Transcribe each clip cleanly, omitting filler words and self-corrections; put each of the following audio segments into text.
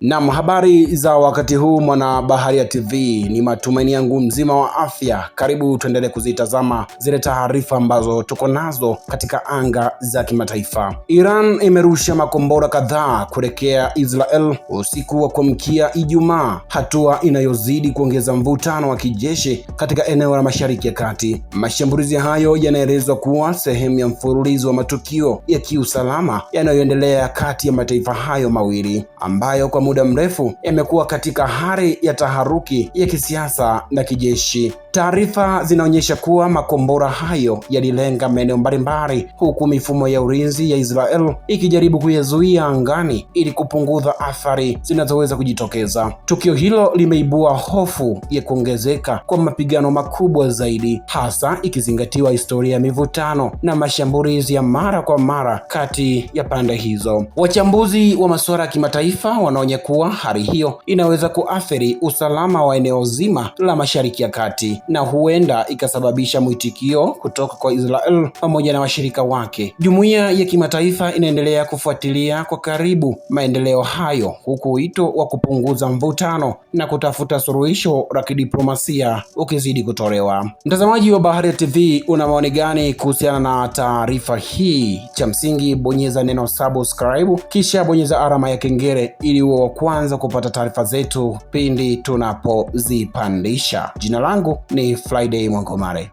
Naam, habari za wakati huu mwana Baharia TV, ni matumaini yangu mzima wa afya. Karibu tuendelee kuzitazama zile taarifa ambazo tuko nazo katika anga za kimataifa. Iran imerusha makombora kadhaa kuelekea Israel usiku wa kuamkia Ijumaa, hatua inayozidi kuongeza mvutano wa kijeshi katika eneo la Mashariki ya Kati. Mashambulizi hayo yanaelezwa kuwa sehemu ya mfululizo wa matukio ya kiusalama yanayoendelea kati ya mataifa hayo mawili ambayo kwa muda mrefu yamekuwa katika hali ya taharuki ya kisiasa na kijeshi. Taarifa zinaonyesha kuwa makombora hayo yalilenga maeneo mbalimbali, huku mifumo ya ulinzi ya Israel ikijaribu kuyazuia angani ili kupunguza athari zinazoweza kujitokeza. Tukio hilo limeibua hofu ya kuongezeka kwa mapigano makubwa zaidi, hasa ikizingatiwa historia ya mivutano na mashambulizi ya mara kwa mara kati ya pande hizo. Wachambuzi wa masuala ya kimataifa wanaonya kuwa hali hiyo inaweza kuathiri usalama wa eneo zima la Mashariki ya Kati na huenda ikasababisha mwitikio kutoka kwa Israel pamoja na washirika wake. Jumuiya ya kimataifa inaendelea kufuatilia kwa karibu maendeleo hayo, huku wito wa kupunguza mvutano na kutafuta suluhisho la kidiplomasia ukizidi kutolewa. Mtazamaji wa Baharia TV, una maoni gani kuhusiana na taarifa hii? Cha msingi bonyeza neno subscribe kisha bonyeza alama ya kengele ili uwe wa kwanza kupata taarifa zetu pindi tunapozipandisha. Jina langu ni Friday Mwangomare.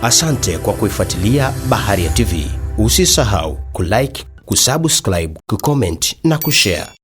Asante kwa kuifuatilia Baharia TV. Usisahau kulike, kusubscribe, kucomment na kushare.